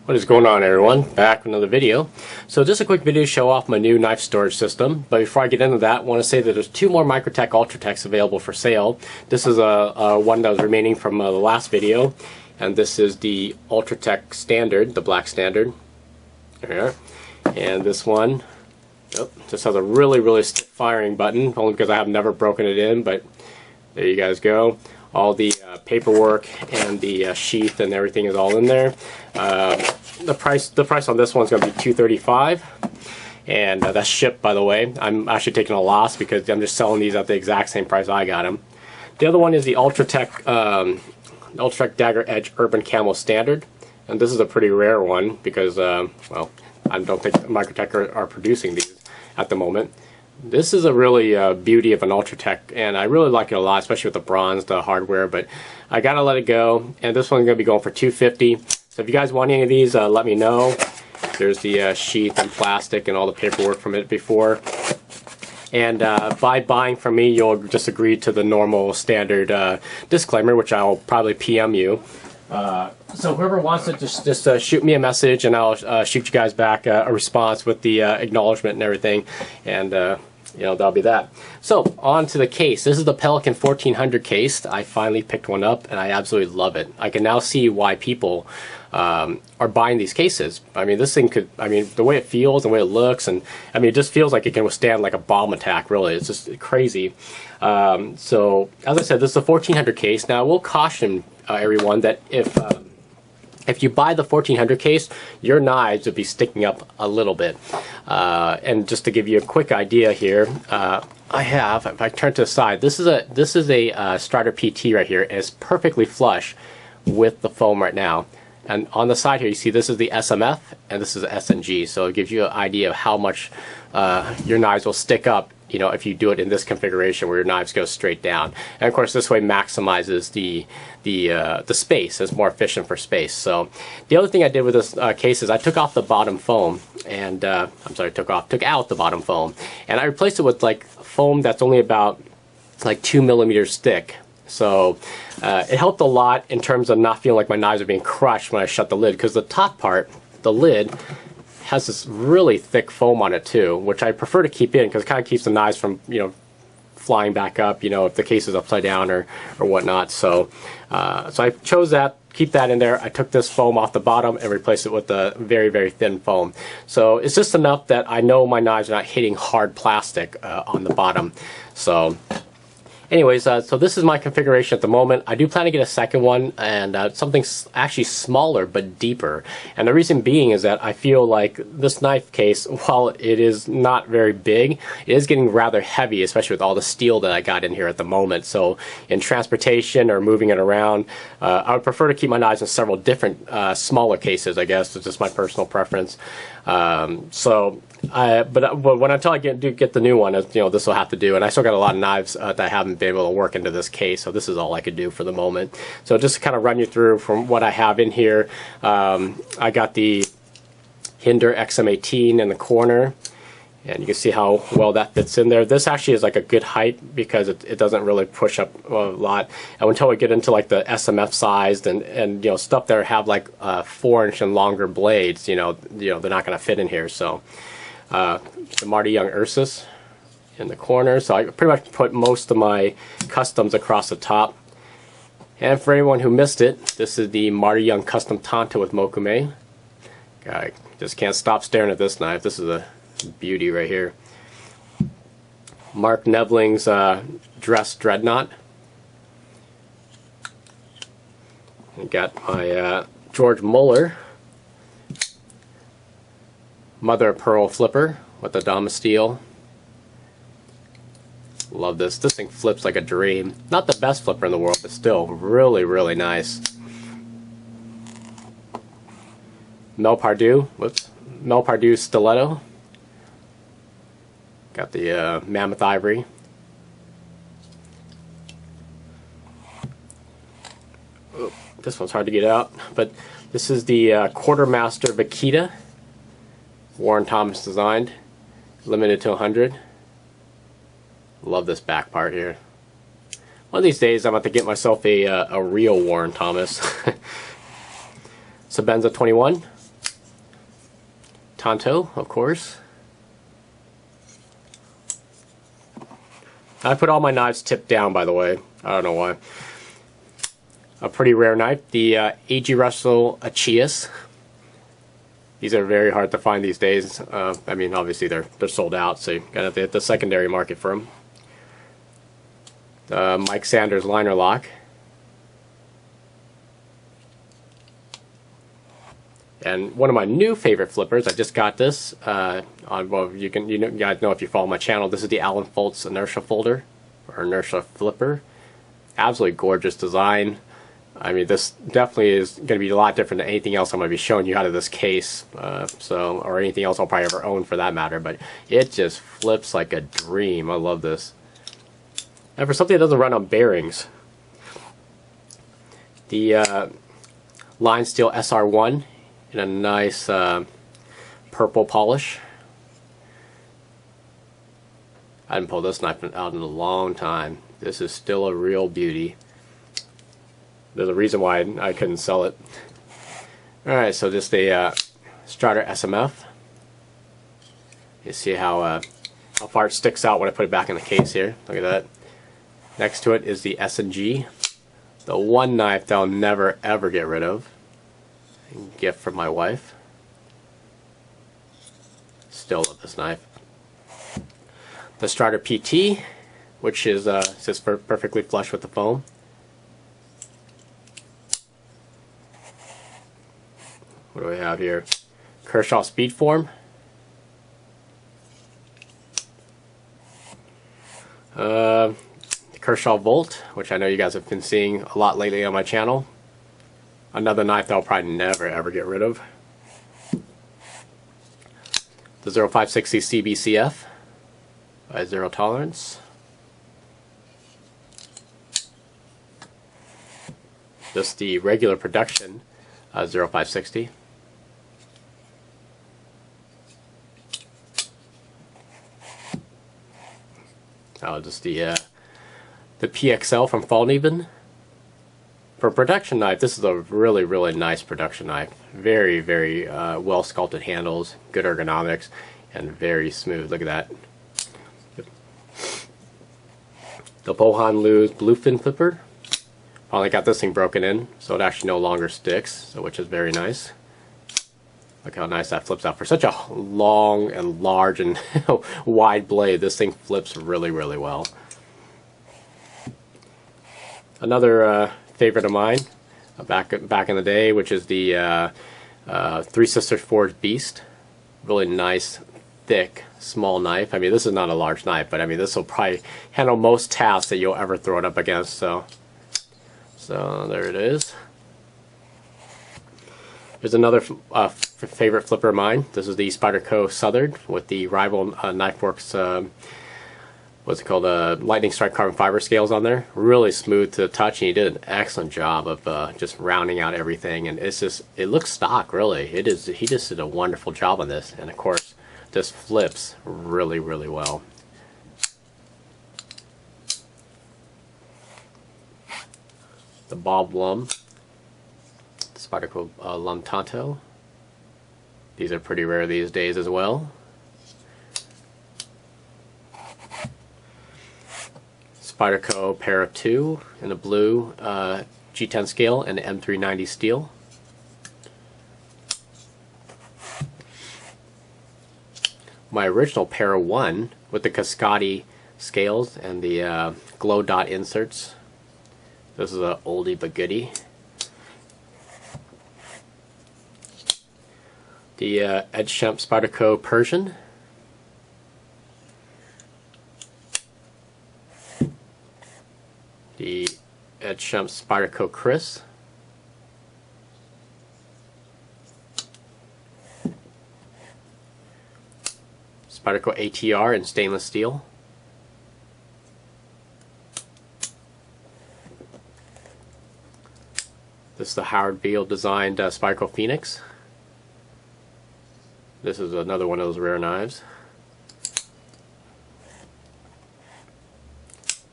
What is going on, everyone? Back with another video. So just a quick video to show off my new knife storage system. But before I get into that, I want to say that there's two more Microtech Ultratechs available for sale. This is one that was remaining from the last video, and this is the Ultratech Standard, the black standard. There. And this one just has a really stiff firing button, only because I have never broken it in, but there you guys go. All the paperwork and the sheath and everything is all in there. The price on this one's going to be $235, and that's shipped, by the way. I'm actually taking a loss because I'm just selling these at the exact same price I got them. The other one is the Ultratech Dagger Edge Urban Camo Standard, and this is a pretty rare one because well, I don't think Microtech are producing these at the moment. This is a really beauty of an Ultratech, and I really like it a lot, especially with the bronze, the hardware, but I gotta let it go, and this one's gonna be going for $250. So if you guys want any of these, let me know. There's the sheath and plastic and all the paperwork from it before. And by buying from me, you'll just agree to the normal standard disclaimer, which I'll probably PM you. So whoever wants it, just shoot me a message, and I'll shoot you guys back a response with the acknowledgement and everything, and you know, that'll be that. So on to the case. This is the Pelican 1400 case. I finally picked one up, and I absolutely love it. I can now see why people are buying these cases. I mean, this thing could, I mean, the way it feels, the way it looks, and I mean, it just feels like it can withstand like a bomb attack, really. It's just crazy. So as I said, this is a 1400 case. Now I will caution everyone that if you buy the 1400 case, your knives would be sticking up a little bit. And just to give you a quick idea here, I have, if I turn to the side, this is a Strider PT right here, and it's perfectly flush with the foam right now. And on the side here, you see this is the SMF and this is SNG, so it gives you an idea of how much your knives will stick up, you know, if you do it in this configuration where your knives go straight down. And of course, this way maximizes the space. It's more efficient for space. So the other thing I did with this case is I took off the bottom foam, and I'm sorry, took out the bottom foam, and I replaced it with like foam that's only about like 2 millimeters thick. So it helped a lot in terms of not feeling like my knives are being crushed when I shut the lid, because the top part, the lid, has this really thick foam on it too, which I prefer to keep in because it kind of keeps the knives from, you know, flying back up, you know, if the case is upside down or whatnot. So so I chose that, keep that in there. I took this foam off the bottom and replaced it with a very thin foam. So it's just enough that I know my knives are not hitting hard plastic on the bottom. So anyways, so this is my configuration at the moment. I do plan to get a second one, and something actually smaller but deeper. And the reason being is that I feel like this knife case, while it is not very big, it is getting rather heavy, especially with all the steel that I got in here at the moment. So in transportation or moving it around, I would prefer to keep my knives in several different smaller cases, I guess. It's just my personal preference. But until I get the new one, you know, this will have to do. And I still got a lot of knives that I haven't been able to work into this case, so this is all I could do for the moment. So just to kind of run you through from what I have in here, I got the Hinder XM18 in the corner, and you can see how well that fits in there. This actually is like a good height because it doesn't really push up a lot. And until we get into like the SMF sized and you know, stuff that have like 4-inch and longer blades, you know they're not going to fit in here. So the Marty Young Ursus in the corner. So I pretty much put most of my customs across the top. And for anyone who missed it, this is the Marty Young Custom Tonto with Mokume. I just can't stop staring at this knife. This is a beauty right here. Mark Nevling's Dress Dreadnought. I got my George Muller Mother of Pearl flipper with the Dama Steel. Love this. This thing flips like a dream. Not the best flipper in the world, but still really nice. Mel Pardew Stiletto. Got the Mammoth Ivory. Oh, this one's hard to get out, but this is the Quartermaster Vaquita. Warren Thomas designed, limited to 100. Love this back part here. One of these days I'm about to get myself a real Warren Thomas. Sabenza 21, Tonto, of course. I put all my knives tipped down, by the way. I don't know why. A pretty rare knife, the A.G. Russell Achius. These are very hard to find these days. I mean, obviously they're sold out, so you gotta hit the secondary market for them. Mike Sanders liner lock. And one of my new favorite flippers, I just got this. Well, you guys know if you follow my channel. This is the Alan Foltz inertia folder or inertia flipper. Absolutely gorgeous design. I mean, this definitely is going to be a lot different than anything else I'm going to be showing you out of this case, or anything else I'll probably ever own for that matter. But it just flips like a dream. I love this. And for something that doesn't run on bearings, the Line Steel SR1 in a nice purple polish. I haven't pulled this knife out in a long time. This is still a real beauty. There's a reason why I couldn't sell it. Alright, so just a Strider SMF. You see how far it sticks out when I put it back in the case here. Look at that. Next to it is the S&G. The one knife that I'll never ever get rid of. A gift from my wife. Still love this knife. The Strider PT, which is just perfectly flush with the foam. What do we have here? Kershaw Speedform. The Kershaw Volt, which I know you guys have been seeing a lot lately on my channel. Another knife that I'll probably never ever get rid of. The 0560 CBCF by Zero Tolerance. Just the regular production 0560. Oh, just the PXL from Fallneben. For a production knife, this is a really, really nice production knife. Very, very well sculpted handles, good ergonomics, and very smooth. Look at that. The Bohan Lew's Bluefin Flipper. Finally got this thing broken in, so it actually no longer sticks, so which is very nice. Look how nice that flips out. For such a long and large and wide blade, this thing flips really, really well. Another favorite of mine, back in the day, which is the Three Sisters Forged Beast. Really nice, thick, small knife. I mean, this is not a large knife, but I mean, this will probably handle most tasks that you'll ever throw it up against. So there it is. Here's another favorite flipper of mine. This is the Spyderco Southern with the rival Knifeworks, what's it called, Lightning Strike carbon fiber scales on there. Really smooth to the touch, and he did an excellent job of just rounding out everything. And it's just, it looks stock, really. It is. He just did a wonderful job on this, and of course, just flips really, really well. The Bob Lum, Spyderco Lum Tonto. These are pretty rare these days as well. Spyderco pair of 2 in the blue G10 scale and the M390 steel. My original pair of 1 with the Cascati scales and the glow dot inserts. This is a oldie but goodie. The Edgechamp Spyderco Persian. The Edgechamp Spyderco Chris. Spyderco ATR in stainless steel. This is the Howard Beale designed Spyderco Phoenix. This is another one of those rare knives.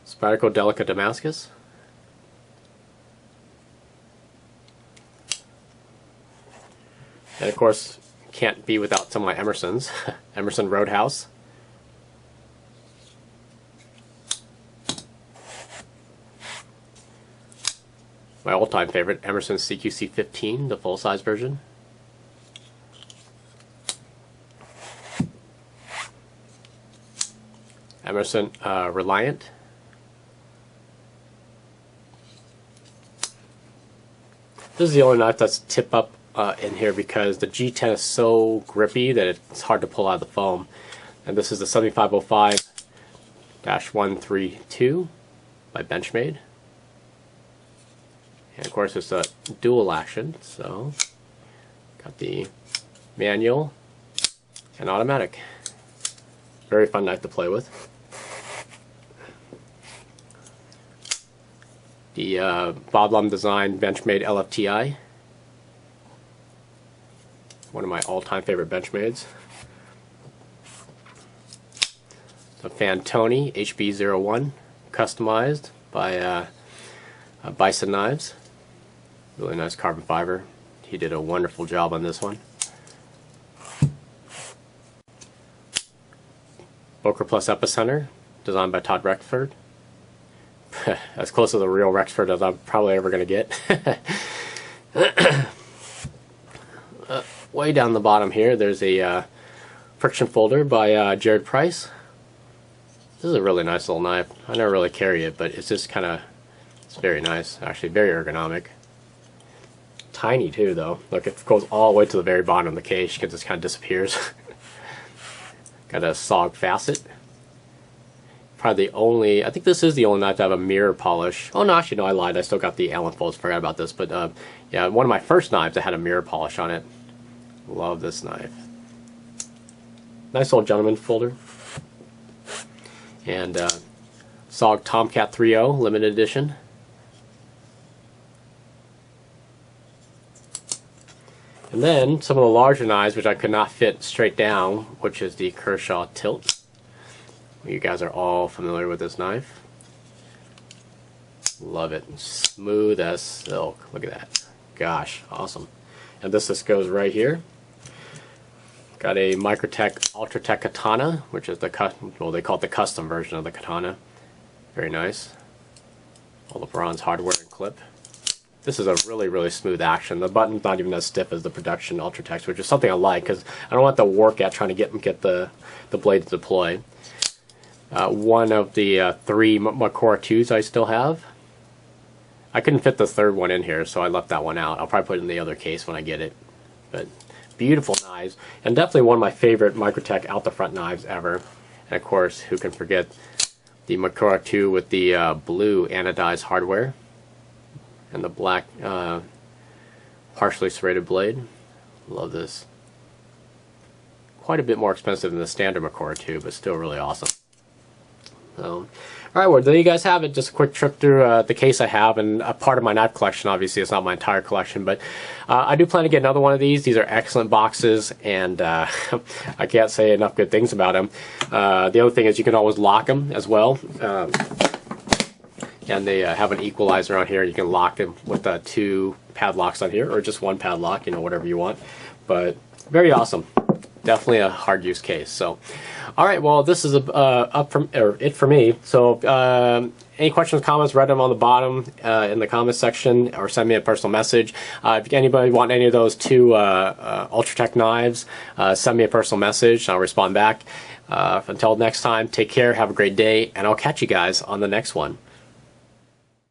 Spyderco Delica Damascus. And of course, can't be without some of my Emersons. Emerson Roadhouse. My all-time favorite, Emerson CQC15, the full-size version. Emerson Reliant. This is the only knife that's tip up in here because the G10 is so grippy that it's hard to pull out of the foam. And this is the 7505-132 by Benchmade. And of course it's a dual action, so got the manual and automatic. Very fun knife to play with. The Bob Lum Design Benchmade LFTI. One of my all-time favorite Benchmades. The Fantoni HB01, customized by Bison Knives. Really nice carbon fiber. He did a wonderful job on this one. Boker Plus Epicenter, designed by Todd Rexford. As close to the real Rexford as I'm probably ever going to get. Way down the bottom here, there's a friction folder by Jared Price. This is a really nice little knife. I never really carry it, but it's just kind of, it's very nice. Actually, very ergonomic. Tiny too, though. Look, it goes all the way to the very bottom of the case because it kind of disappears. Got a SOG facet. Probably the only, I think this is the only knife to have a mirror polish. Oh no, actually no, I lied. I still got the Allen folds. Forgot about this, but yeah, one of my first knives that had a mirror polish on it. Love this knife. Nice little gentleman folder. And SOG Tomcat 3.0 limited edition. And then some of the larger knives, which I could not fit straight down, which is the Kershaw Tilt. You guys are all familiar with this knife. Love it. Smooth as silk. Look at that. Gosh, awesome. And this just goes right here. Got a Microtech Ultratech Katana, which is the, well, they call it the custom version of the Katana. Very nice. All the bronze hardware and clip. This is a really, really smooth action. The button's not even as stiff as the production Ultratechs, which is something I like because I don't want to work at trying to get the blade to deploy. One of the 3 Makora 2s I still have. I couldn't fit the third one in here, so I left that one out. I'll probably put it in the other case when I get it. But beautiful knives, and definitely one of my favorite Microtech out-the-front knives ever. And of course, who can forget the Makora 2 with the blue anodized hardware and the black partially serrated blade. Love this. Quite a bit more expensive than the standard Makora 2, but still really awesome. So, alright, well, there you guys have it. Just a quick trip through the case I have, and a part of my knife collection. Obviously, it's not my entire collection, but I do plan to get another one of these. These are excellent boxes, and I can't say enough good things about them. The other thing is you can always lock them as well. And they have an equalizer on here. You can lock them with 2 padlocks on here, or just 1 padlock, you know, whatever you want. But very awesome. Definitely a hard use case. So, all right. Well, this is it for me. So, any questions, comments, write them on the bottom in the comments section, or send me a personal message. If anybody want any of those 2 Ultratech knives, send me a personal message. I'll respond back. Until next time, take care. Have a great day, and I'll catch you guys on the next one.